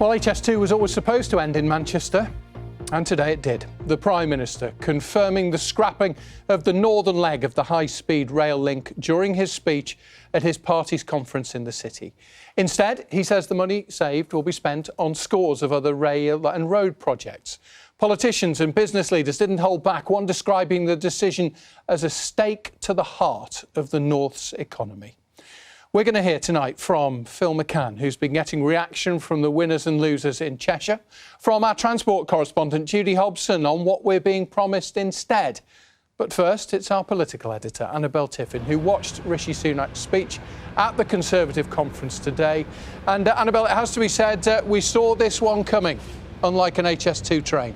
Well, HS2 was always supposed to end in Manchester, and today it did. The Prime Minister confirming the scrapping of the northern leg of the high-speed rail link during his speech at his party's conference in the city. Instead, he says the money saved will be spent on scores of other rail and road projects. Politicians and business leaders didn't hold back, one describing the decision as a stake to the heart of the North's economy. We're going to hear tonight from Phil McAn, who's been getting reaction from the winners and losers in Cheshire, from our transport correspondent Judy Hobson on what we're being promised instead. But first, it's our political editor, Annabelle Tiffin, who watched Rishi Sunak's speech at the Conservative conference today. And Annabelle, it has to be said, we saw this one coming, unlike an HS2 train.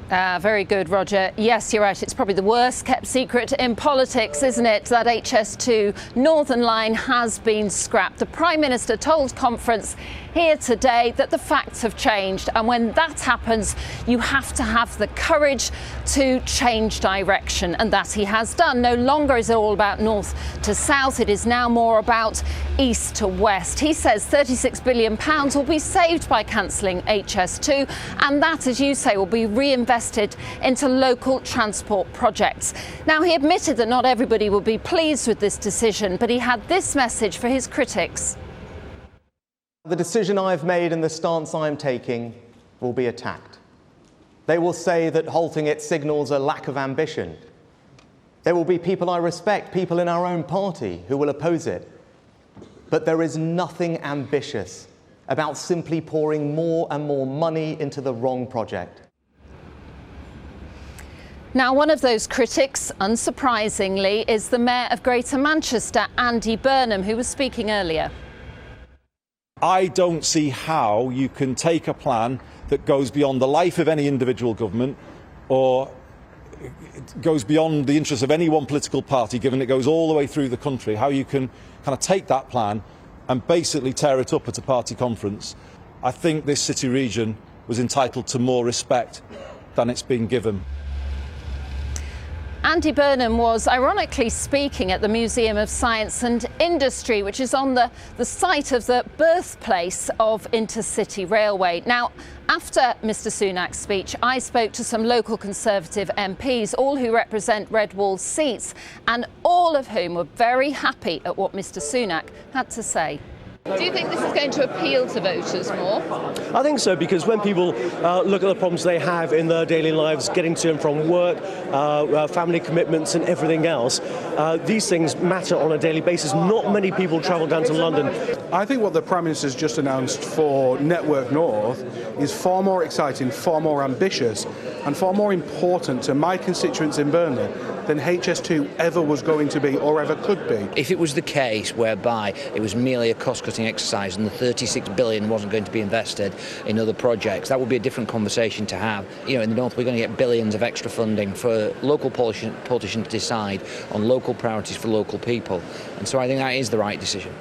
Very good, Roger. Yes, you're right. It's probably the worst kept secret in politics, isn't it? That HS2 Northern Line has been scrapped. The Prime Minister told conference here today that the facts have changed. And when that happens, you have to have the courage to change direction. And that he has done. No longer is it all about north to south. It is now more about east to west. He says £36 billion will be saved by cancelling HS2. And that, as you say, will be reinvested into local transport projects. Now, he admitted that not everybody will be pleased with this decision, but he had this message for his critics. The decision I've made and the stance I'm taking will be attacked. They will say that halting it signals a lack of ambition. There will be people I respect, people in our own party, who will oppose it. But there is nothing ambitious about simply pouring more and more money into the wrong project. Now, one of those critics, unsurprisingly, is the Mayor of Greater Manchester, Andy Burnham, who was speaking earlier. I don't see how you can take a plan that goes beyond the life of any individual government or it goes beyond the interests of any one political party, given it goes all the way through the country, how you can kind of take that plan and basically tear it up at a party conference. I think this city region was entitled to more respect than it's been given. Andy Burnham was ironically speaking at the Museum of Science and Industry, which is on the site of the birthplace of Intercity Railway. Now, after Mr Sunak's speech, I spoke to some local Conservative MPs, all who represent Red Wall seats, and all of whom were very happy at what Mr Sunak had to say. Do you think this is going to appeal to voters more? I think so, because when people look at the problems they have in their daily lives, getting to and from work, family commitments and everything else, these things matter on a daily basis. Not many people travel down to London. I think what the Prime Minister's just announced for Network North is far more exciting, far more ambitious and far more important to my constituents in Burnley than HS2 ever was going to be or ever could be. If it was the case whereby it was merely a cost-cutting exercise and the £36 billion wasn't going to be invested in other projects, that would be a different conversation to have. You know, in the North, we're going to get billions of extra funding for local politicians to decide on local priorities for local people. And so I think that is the right decision.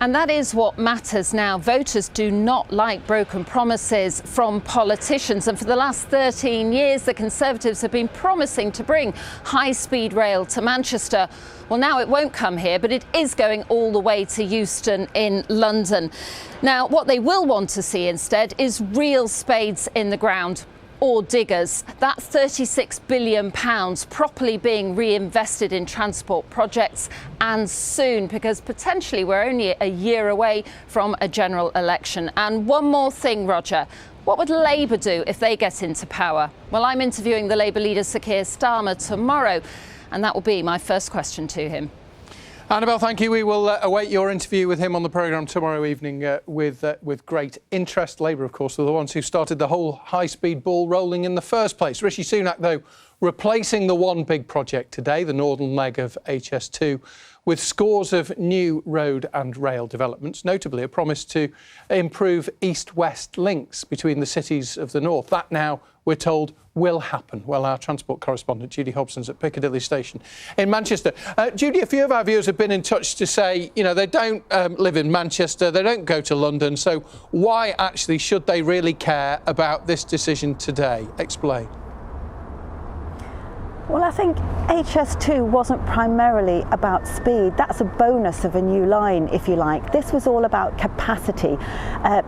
And that is what matters now. Voters do not like broken promises from politicians. And for the last 13 years, the Conservatives have been promising to bring high-speed rail to Manchester. Well, now it won't come here, but it is going all the way to Euston in London. Now, what they will want to see instead is real spades in the ground. Or diggers. That £36 billion properly being reinvested in transport projects, and soon, because potentially we're only a year away from a general election. And one more thing, Roger. What would Labour do if they get into power? Well, I'm interviewing the Labour leader, Sir Keir Starmer, tomorrow, and that will be my first question to him. Annabelle, thank you. We will await your interview with him on the programme tomorrow evening with great interest. Labour, of course, are the ones who started the whole high-speed ball rolling in the first place. Rishi Sunak, though, replacing the one big project today, the northern leg of HS2, with scores of new road and rail developments, notably a promise to improve east-west links between the cities of the north. That now, we're told, will happen. Well, our transport correspondent, Judy Hobson's at Piccadilly Station in Manchester. Judy, a few of our viewers have been in touch to say, you know, they don't live in Manchester, they don't go to London, so why actually should they really care about this decision today? Explain. Well, I think HS2 wasn't primarily about speed. That's a bonus of a new line, if you like. This was all about capacity,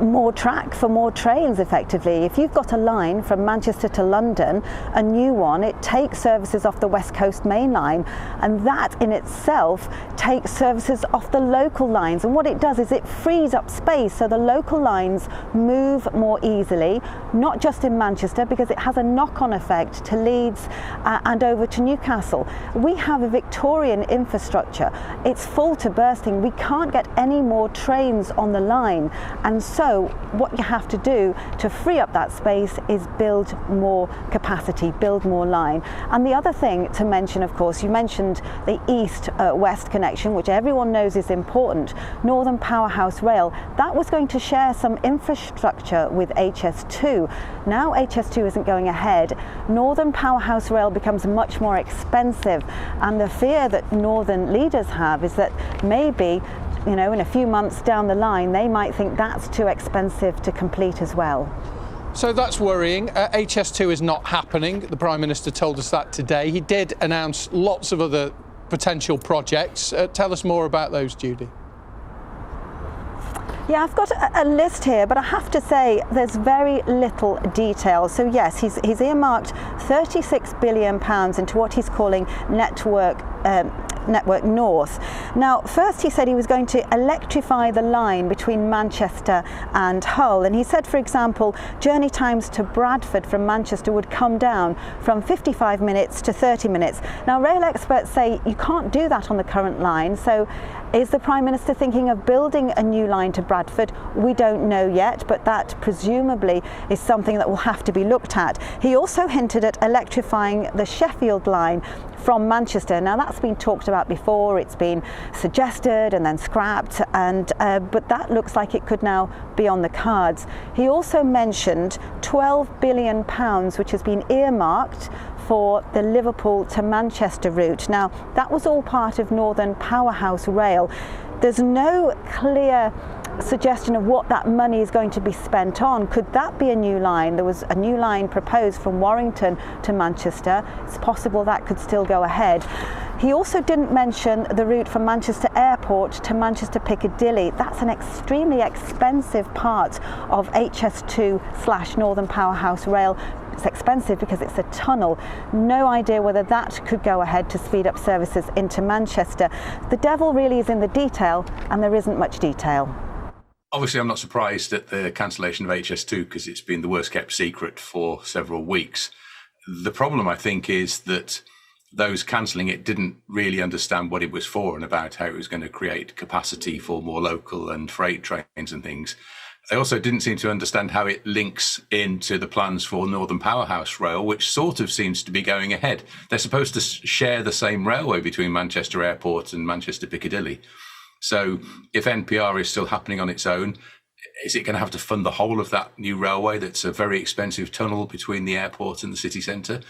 more track for more trains, effectively. If you've got a line from Manchester to London, a new one, it takes services off the West Coast Main Line, and that in itself takes services off the local lines. And what it does is it frees up space so the local lines move more easily, not just in Manchester, because it has a knock-on effect to Leeds and over to Newcastle. We have a Victorian infrastructure. It's full to bursting. We can't get any more trains on the line. And so what you have to do to free up that space is build more capacity, build more line. And the other thing to mention, of course, you mentioned the east-west connection, which everyone knows is important. Northern Powerhouse Rail, that was going to share some infrastructure with HS2. Now HS2 isn't going ahead. Northern Powerhouse Rail becomes much more expensive, and the fear that Northern leaders have is that maybe, in a few months down the line, they might think that's too expensive to complete as well. So that's worrying. HS2 is not happening. The Prime Minister told us that today. He did announce lots of other potential projects. Tell us more about those, Judy. Yeah, I've got a list here, but I have to say there's very little detail. So yes, he's earmarked £36 billion into what he's calling Network North. Now, first he said he was going to electrify the line between Manchester and Hull, and he said, for example, journey times to Bradford from Manchester would come down from 55 minutes to 30 minutes. Now, rail experts say you can't do that on the current line, so is the Prime Minister thinking of building a new line to Bradford? We don't know yet, but that presumably is something that will have to be looked at. He also hinted at electrifying the Sheffield line from Manchester. Now, that's been talked about before. It's been suggested and then scrapped, but that looks like it could now be on the cards. He also mentioned £12 billion, which has been earmarked for the Liverpool to Manchester route. Now, that was all part of Northern Powerhouse Rail. There's no clear suggestion of what that money is going to be spent on. Could that be a new line? There was a new line proposed from Warrington to Manchester. It's possible that could still go ahead. He also didn't mention the route from Manchester Airport to Manchester Piccadilly. That's an extremely expensive part of HS2 / Northern Powerhouse Rail. It's expensive because it's a tunnel. No idea whether that could go ahead to speed up services into Manchester. The devil really is in the detail, and there isn't much detail. Obviously, I'm not surprised at the cancellation of HS2 because it's been the worst kept secret for several weeks. The problem, I think, is that those cancelling it didn't really understand what it was for and about how it was going to create capacity for more local and freight trains and things. They also didn't seem to understand how it links into the plans for Northern Powerhouse Rail, which sort of seems to be going ahead. They're supposed to share the same railway between Manchester Airport and Manchester Piccadilly. So if NPR is still happening on its own, is it going to have to fund the whole of that new railway that's a very expensive tunnel between the airport and the city centre?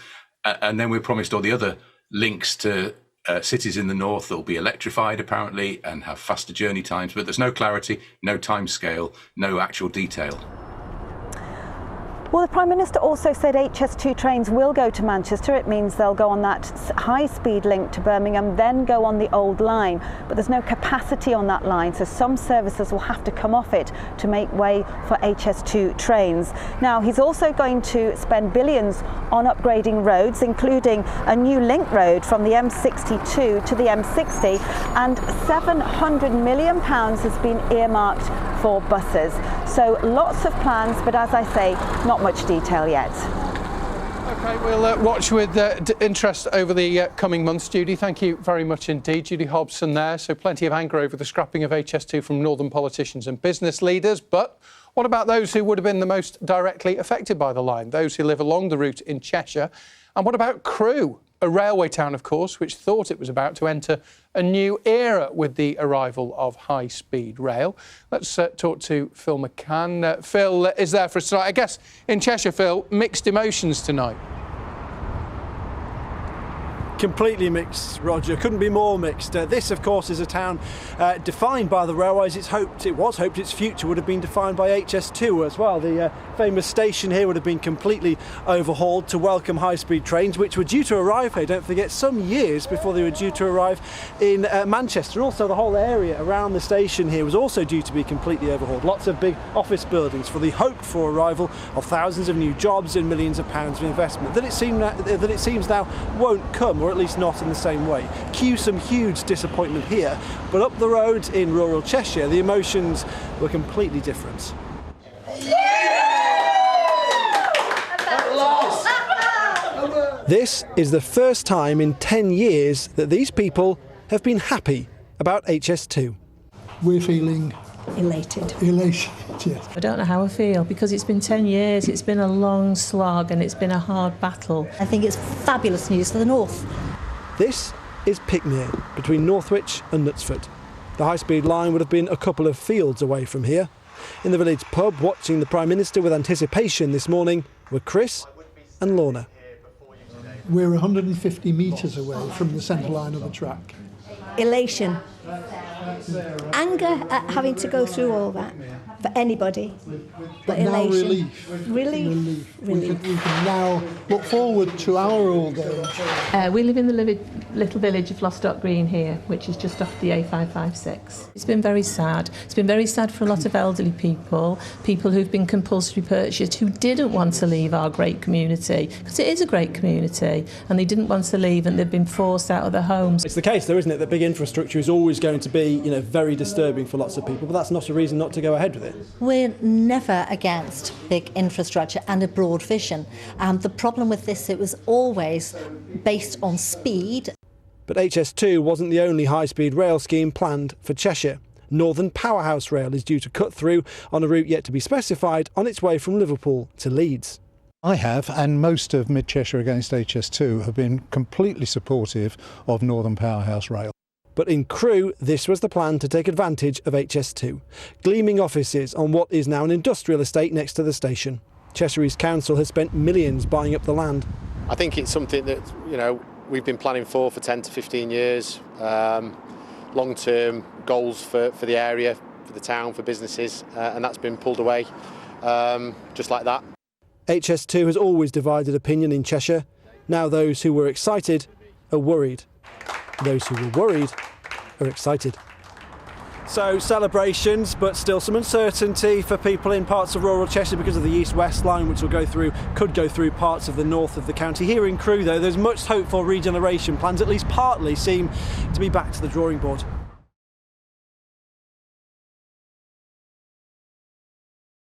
And then we're promised all the other links to cities in the north that will be electrified apparently and have faster journey times, but there's no clarity, no time scale, no actual detail. Well, the Prime Minister also said HS2 trains will go to Manchester. It means they'll go on that high-speed link to Birmingham, then go on the old line. But there's no capacity on that line, so some services will have to come off it to make way for HS2 trains. Now, he's also going to spend billions on upgrading roads, including a new link road from the M62 to the M60, and £700 million has been earmarked for buses. So lots of plans, but as I say, not much detail yet. OK, we'll watch with interest over the coming months. Judy, thank you very much indeed. Judy Hobson there. So plenty of anger over the scrapping of HS2 from northern politicians and business leaders. But what about those who would have been the most directly affected by the line, those who live along the route in Cheshire? And what about Crewe, a railway town, of course, which thought it was about to enter a new era with the arrival of high-speed rail? Let's talk to Phil McAn. Phil is there for us tonight. I guess in Cheshire, Phil, mixed emotions tonight. Completely mixed, Roger. Couldn't be more mixed. This, of course, is a town defined by the railways. It was hoped its future would have been defined by HS2 as well. The famous station here would have been completely overhauled to welcome high-speed trains, which were due to arrive here, don't forget, some years before they were due to arrive in Manchester. Also, the whole area around the station here was also due to be completely overhauled. Lots of big office buildings for the hoped-for arrival of thousands of new jobs and millions of pounds of investment that it seems now won't come, or at least not in the same way. Cue some huge disappointment here, but up the road in rural Cheshire, the emotions were completely different. This is the first time in 10 years that these people have been happy about HS2. We're feeling elated. Elation, yes. I don't know how I feel because it's been 10 years, it's been a long slog and it's been a hard battle. I think it's fabulous news for the north. This is Pickmere, between Northwich and Knutsford. The high-speed line would have been a couple of fields away from here. In the village pub, watching the Prime Minister with anticipation this morning were Chris and Lorna. We're 150 metres away from the centre line of the track. Elation. Anger at having to go through all that for anybody. But now elation. Relief. We can now look forward to our old age. We live in the little village of Lostock Green here, which is just off the A556. It's been very sad. It's been very sad for a lot of elderly people who've been compulsory purchased, who didn't want to leave our great community, because it is a great community, and they didn't want to leave and they've been forced out of their homes. It's the case, though, isn't it, that big infrastructure is always going to be, very disturbing for lots of people, but that's not a reason not to go ahead with it. We're never against big infrastructure and a broad vision. The problem with this, it was always based on speed. But HS2 wasn't the only high-speed rail scheme planned for Cheshire. Northern Powerhouse Rail is due to cut through on a route yet to be specified on its way from Liverpool to Leeds. I have, and most of Mid-Cheshire Against HS2 have been completely supportive of Northern Powerhouse Rail. But in Crewe, this was the plan to take advantage of HS2. Gleaming offices on what is now an industrial estate next to the station. Cheshire East Council has spent millions buying up the land. I think it's something that, we've been planning for 10 to 15 years. Long-term goals for the area, for the town, for businesses, and that's been pulled away just like that. HS2 has always divided opinion in Cheshire. Now those who were excited are worried. Those who were worried are excited. So celebrations, but still some uncertainty for people in parts of rural Cheshire because of the east-west line, which could go through parts of the north of the county. Here in Crewe, though, there's much hope for regeneration plans, at least partly seem to be back to the drawing board.